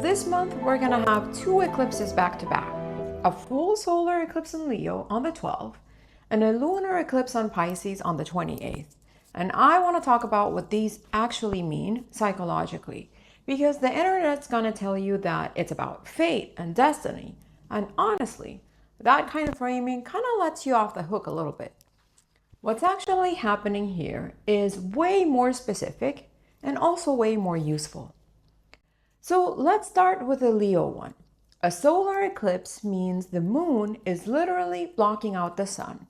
this month we're gonna have two eclipses back to back. A full solar eclipse in Leo on the 12th and a lunar eclipse on Pisces on the 28th. And I want to talk about what these actually mean psychologically, because the internet's gonna tell you that it's about fate and destiny. And honestly, that kind of framing kind of lets you off the hook a little bit. What's actually happening here is way more specific and also way more useful. So let's start with the Leo one. A solar eclipse means the moon is literally blocking out the sun.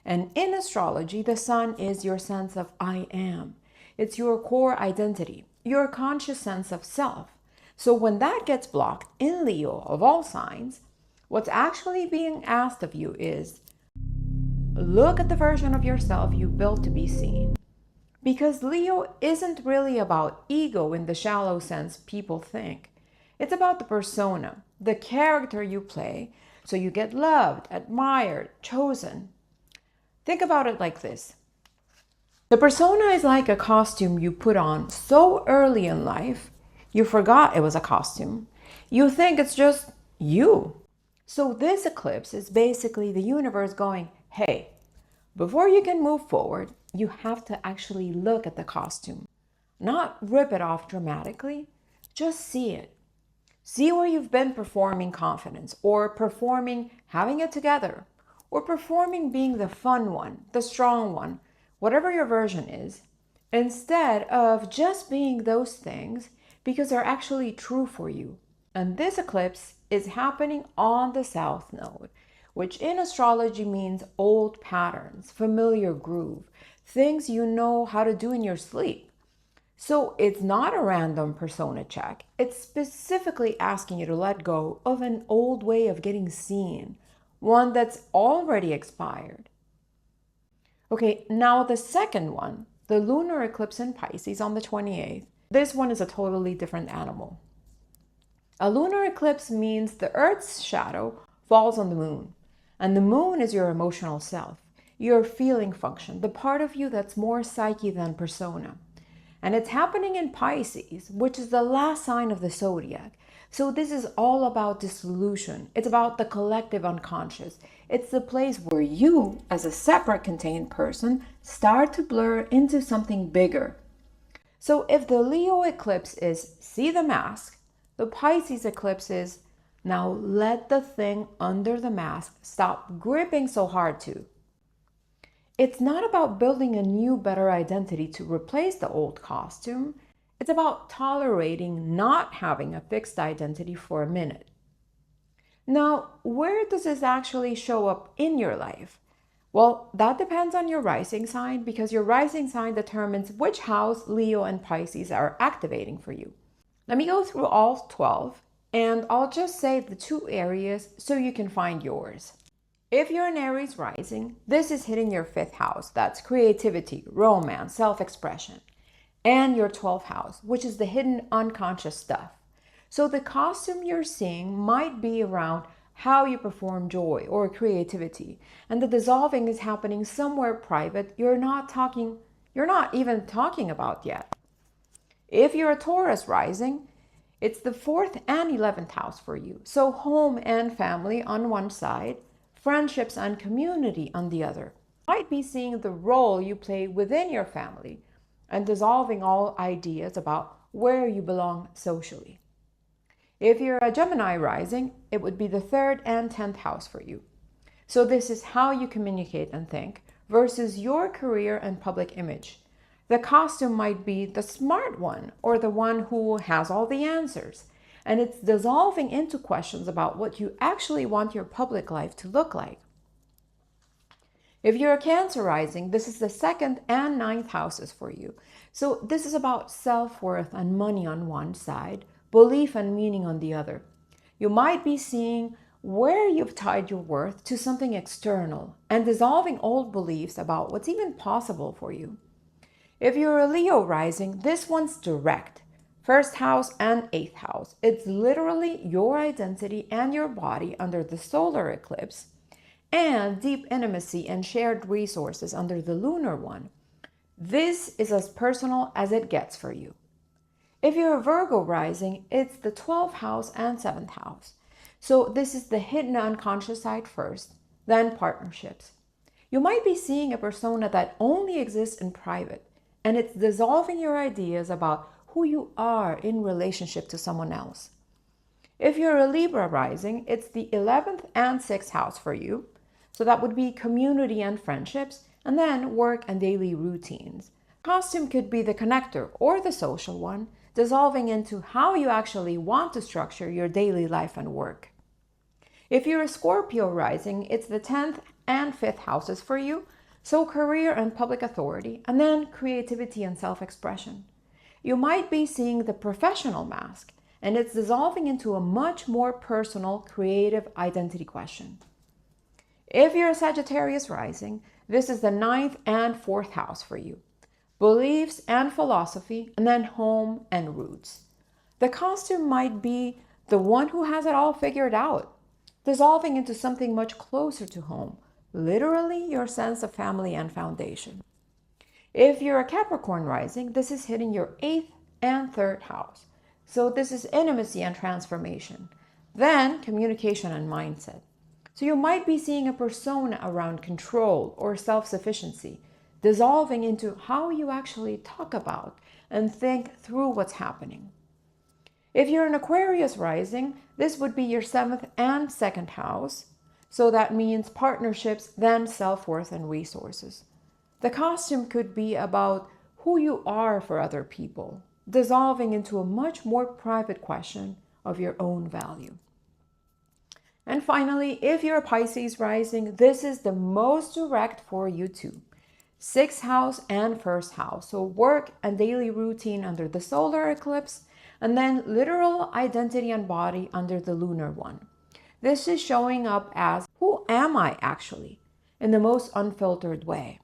And in astrology, the sun is your sense of I am. It's your core identity, your conscious sense of self. So when that gets blocked in Leo of all signs, what's actually being asked of you is, look at the version of yourself you built to be seen. Because Leo isn't really about ego in the shallow sense people think. It's about the persona, the character you play, so you get loved, admired, chosen. Think about it like this. The persona is like a costume you put on so early in life, you forgot it was a costume. You think it's just you. So this eclipse is basically the universe going, hey, before you can move forward, you have to actually look at the costume, not rip it off dramatically, just see it. See where you've been performing confidence, or performing having it together, or performing being the fun one, the strong one, whatever your version is, instead of just being those things because they're actually true for you. And this eclipse is happening on the South Node, which in astrology means old patterns, familiar groove, things you know how to do in your sleep. So it's not a random persona check. It's specifically asking you to let go of an old way of getting seen, one that's already expired. Okay, now the second one, the lunar eclipse in Pisces on the 28th. This one is a totally different animal. A lunar eclipse means the Earth's shadow falls on the moon. And the moon is your emotional self, your feeling function, the part of you that's more psyche than persona. And it's happening in Pisces, which is the last sign of the zodiac. So this is all about dissolution. It's about the collective unconscious. It's the place where you, as a separate contained person, start to blur into something bigger. So if the Leo eclipse is see the mask, the Pisces eclipse is now let the thing under the mask stop gripping so hard to. It's not about building a new, better identity to replace the old costume. It's about tolerating not having a fixed identity for a minute. Now, where does this actually show up in your life? Well, that depends on your rising sign, because your rising sign determines which house Leo and Pisces are activating for you. Let me go through all 12. And I'll just say the two areas so you can find yours. If you're an Aries Rising, this is hitting your 5th house. That's creativity, romance, self-expression. And your 12th house, which is the hidden unconscious stuff. So the costume you're seeing might be around how you perform joy or creativity. And the dissolving is happening somewhere private you're not even talking about yet. If you're a Taurus Rising, it's the 4th and 11th house for you. So home and family on one side, friendships and community on the other. You might be seeing the role you play within your family and dissolving all ideas about where you belong socially. If you're a Gemini Rising, it would be the 3rd and 10th house for you. So this is how you communicate and think versus your career and public image. The costume might be the smart one or the one who has all the answers. And it's dissolving into questions about what you actually want your public life to look like. If you're a Cancer Rising, this is the 2nd and 9th houses for you. So this is about self-worth and money on one side, belief and meaning on the other. You might be seeing where you've tied your worth to something external and dissolving old beliefs about what's even possible for you. If you're a Leo Rising, this one's direct. 1st house and 8th house. It's literally your identity and your body under the solar eclipse, and deep intimacy and shared resources under the lunar one. This is as personal as it gets for you. If you're a Virgo rising, it's the 12th house and 7th house. So this is the hidden unconscious side first, then partnerships. You might be seeing a persona that only exists in private, and it's dissolving your ideas about who you are in relationship to someone else. If you're a Libra rising, it's the 11th and 6th house for you. So that would be community and friendships, and then work and daily routines. Costume could be the connector or the social one, dissolving into how you actually want to structure your daily life and work. If you're a Scorpio rising, it's the 10th and 5th houses for you, so career and public authority, and then creativity and self-expression. You might be seeing the professional mask, and it's dissolving into a much more personal, creative identity question. If you're a Sagittarius rising, this is the 9th and 4th house for you. Beliefs and philosophy, and then home and roots. The costume might be the one who has it all figured out, dissolving into something much closer to home, literally your sense of family and foundation. If you're a Capricorn rising, this is hitting your 8th and 3rd house. So this is intimacy and transformation. Then communication and mindset. So you might be seeing a persona around control or self-sufficiency, dissolving into how you actually talk about and think through what's happening. If you're an Aquarius rising, this would be your 7th and 2nd house. So that means partnerships, then self-worth and resources. The costume could be about who you are for other people, dissolving into a much more private question of your own value. And finally, if you're a Pisces rising, this is the most direct for you too. 6th house and 1st house. So work and daily routine under the solar eclipse, and then literal identity and body under the lunar one. This is showing up as who am I actually in the most unfiltered way.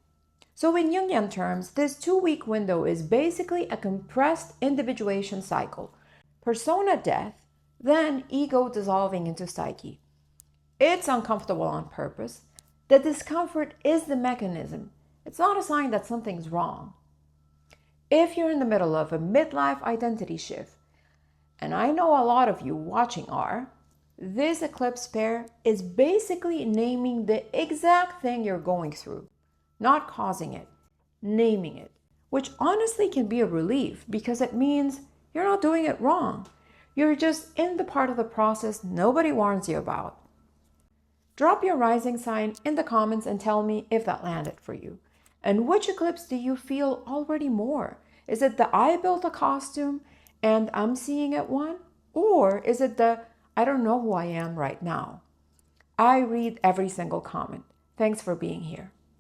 So in Jungian terms, this 2-week window is basically a compressed individuation cycle. Persona death, then ego dissolving into psyche. It's uncomfortable on purpose. The discomfort is the mechanism. It's not a sign that something's wrong. If you're in the middle of a midlife identity shift, and I know a lot of you watching are, this eclipse pair is basically naming the exact thing you're going through, not causing it, naming it, which honestly can be a relief because it means you're not doing it wrong. You're just in the part of the process nobody warns you about. Drop your rising sign in the comments and tell me if that landed for you. And which eclipse do you feel already more? Is it the I built a costume and I'm seeing it one? Or is it the I don't know who I am right now? I read every single comment. Thanks for being here.